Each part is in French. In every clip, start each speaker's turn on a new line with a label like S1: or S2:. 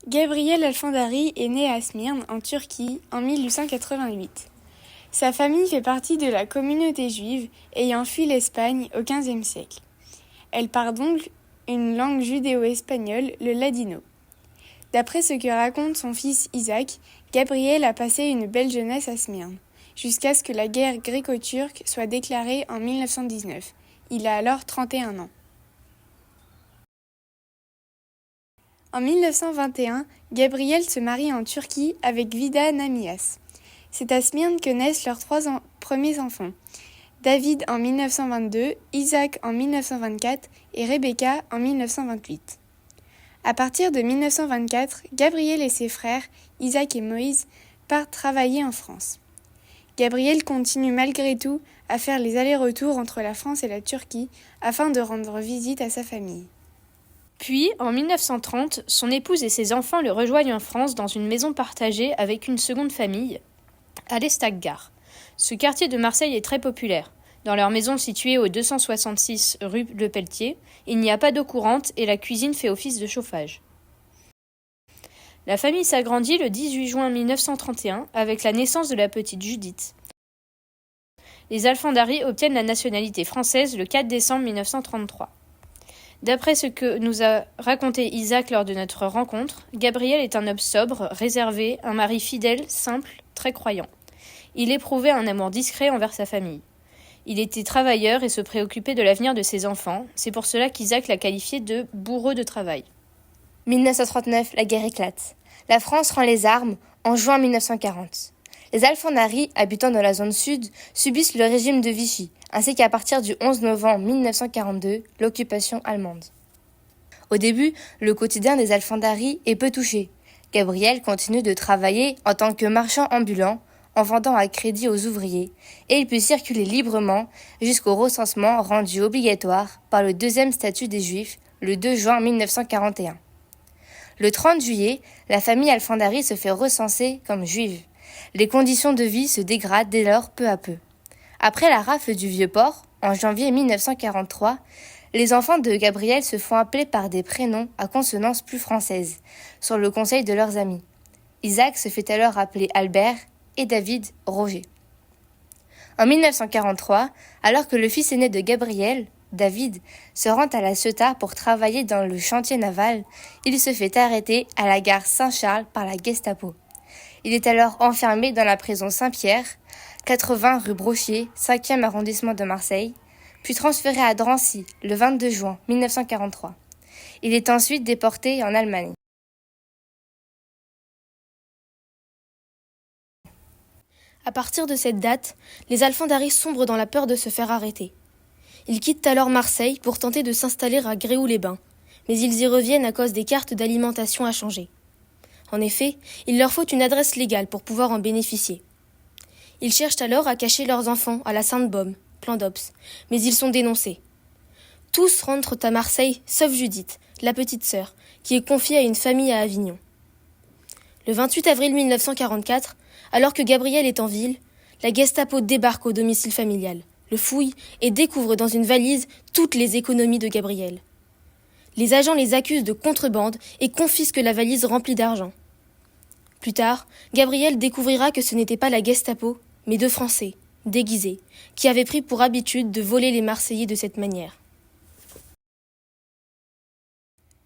S1: Gabriel Alfandari est né à Smyrne, en Turquie, en 1888. Sa famille fait partie de la communauté juive ayant fui l'Espagne au XVe siècle. Elle parle donc une langue judéo-espagnole, le ladino. D'après ce que raconte son fils Isaac, Gabriel a passé une belle jeunesse à Smyrne, jusqu'à ce que la guerre gréco-turque soit déclarée en 1919. Il a alors 31 ans. En 1921, Gabriel se marie en Turquie avec Vida Namias. C'est à Smyrne que naissent leurs trois premiers enfants. David en 1922, Isaac en 1924 et Rebecca en 1928. À partir de 1924, Gabriel et ses frères, Isaac et Moïse, partent travailler en France. Gabriel continue malgré tout à faire les allers-retours entre la France et la Turquie afin de rendre visite à sa famille.
S2: Puis, en 1930, son épouse et ses enfants le rejoignent en France dans une maison partagée avec une seconde famille, à l'Estac-Gare. Ce quartier de Marseille est très populaire. Dans leur maison située au 266 rue Le Pelletier, il n'y a pas d'eau courante et la cuisine fait office de chauffage. La famille s'agrandit le 18 juin 1931 avec la naissance de la petite Judith. Les Alfandari obtiennent la nationalité française le 4 décembre 1933. D'après ce que nous a raconté Isaac lors de notre rencontre, Gabriel est un homme sobre, réservé, un mari fidèle, simple, très croyant. Il éprouvait un amour discret envers sa famille. Il était travailleur et se préoccupait de l'avenir de ses enfants. C'est pour cela qu'Isaac l'a qualifié de bourreau de travail.
S3: 1939, la guerre éclate. La France rend les armes en juin 1940. Les Alfandari, habitant dans la zone sud, subissent le régime de Vichy, ainsi qu'à partir du 11 novembre 1942, l'occupation allemande. Au début, le quotidien des Alfandari est peu touché. Gabriel continue de travailler en tant que marchand ambulant, en vendant à crédit aux ouvriers, et il peut circuler librement jusqu'au recensement rendu obligatoire par le deuxième statut des Juifs, le 2 juin 1941. Le 30 juillet, la famille Alfandari se fait recenser comme juive. Les conditions de vie se dégradent dès lors peu à peu. Après la rafle du Vieux-Port, en janvier 1943, les enfants de Gabriel se font appeler par des prénoms à consonance plus française, sur le conseil de leurs amis. Isaac se fait alors appeler Albert et David Roger. En 1943, alors que le fils aîné de Gabriel, David, se rend à La Ciotat pour travailler dans le chantier naval, il se fait arrêter à la gare Saint-Charles par la Gestapo. Il est alors enfermé dans la prison Saint-Pierre, 80 rue Brochier, 5e arrondissement de Marseille, puis transféré à Drancy le 22 juin 1943. Il est ensuite déporté en Allemagne.
S4: À partir de cette date, les Alfandari sombrent dans la peur de se faire arrêter. Ils quittent alors Marseille pour tenter de s'installer à Gréoux-les-Bains, mais ils y reviennent à cause des cartes d'alimentation à changer. En effet, il leur faut une adresse légale pour pouvoir en bénéficier. Ils cherchent alors à cacher leurs enfants à la Sainte-Baume, plan d'Ops, mais ils sont dénoncés. Tous rentrent à Marseille, sauf Judith, la petite sœur, qui est confiée à une famille à Avignon. Le 28 avril 1944, alors que Gabriel est en ville, la Gestapo débarque au domicile familial, le fouille et découvre dans une valise toutes les économies de Gabriel. Les agents les accusent de contrebande et confisquent la valise remplie d'argent. Plus tard, Gabriel découvrira que ce n'était pas la Gestapo, mais deux Français, déguisés, qui avaient pris pour habitude de voler les Marseillais de cette manière.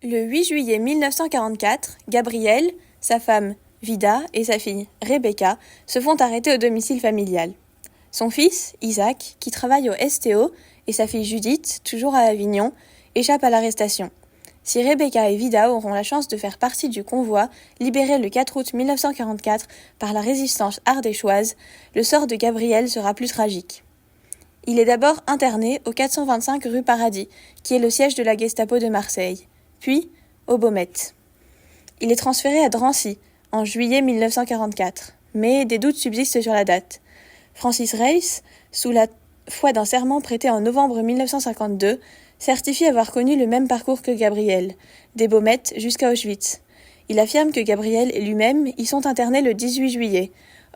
S5: Le 8 juillet 1944, Gabriel, sa femme Vida et sa fille Rebecca se font arrêter au domicile familial. Son fils, Isaac, qui travaille au STO, et sa fille Judith, toujours à Avignon, échappent à l'arrestation. Si Rebecca et Vida auront la chance de faire partie du convoi libéré le 4 août 1944 par la résistance ardéchoise, le sort de Gabriel sera plus tragique. Il est d'abord interné au 425 rue Paradis, qui est le siège de la Gestapo de Marseille, puis au Baumette. Il est transféré à Drancy en juillet 1944, mais des doutes subsistent sur la date. Francis Reiss, sous la foi d'un serment prêté en novembre 1952, certifie avoir connu le même parcours que Gabriel, des Baumettes jusqu'à Auschwitz. Il affirme que Gabriel et lui-même y sont internés le 18 juillet.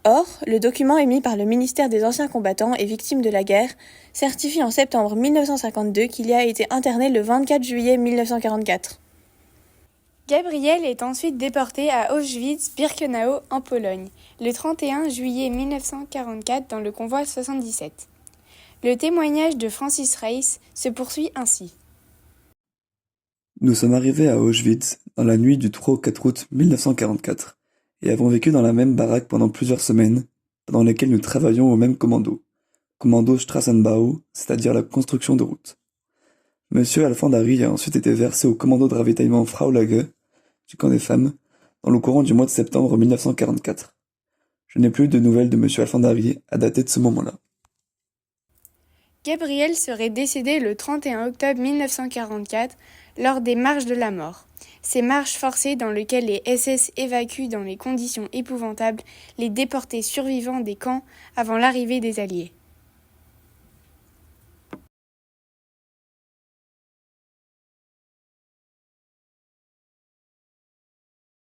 S5: Or, le document émis par le ministère des Anciens Combattants et Victimes de la Guerre certifie en septembre 1952 qu'il y a été interné le 24 juillet 1944.
S1: Gabriel est ensuite déporté à Auschwitz-Birkenau en Pologne, le 31 juillet 1944 dans le convoi 77. Le témoignage de Francis Reiss se poursuit ainsi.
S6: Nous sommes arrivés à Auschwitz dans la nuit du 3 au 4 août 1944 et avons vécu dans la même baraque pendant plusieurs semaines, pendant lesquelles nous travaillions au même commando Strassenbau, c'est-à-dire la construction de routes. Monsieur Alfandari a ensuite été versé au commando de ravitaillement Frauenlager, du camp des femmes, dans le courant du mois de septembre 1944. Je n'ai plus de nouvelles de monsieur Alfandari à dater de ce moment-là.
S1: Gabriel serait décédé le 31 octobre 1944 lors des marches de la mort. Ces marches forcées dans lesquelles les SS évacuent dans des conditions épouvantables les déportés survivants des camps avant l'arrivée des Alliés.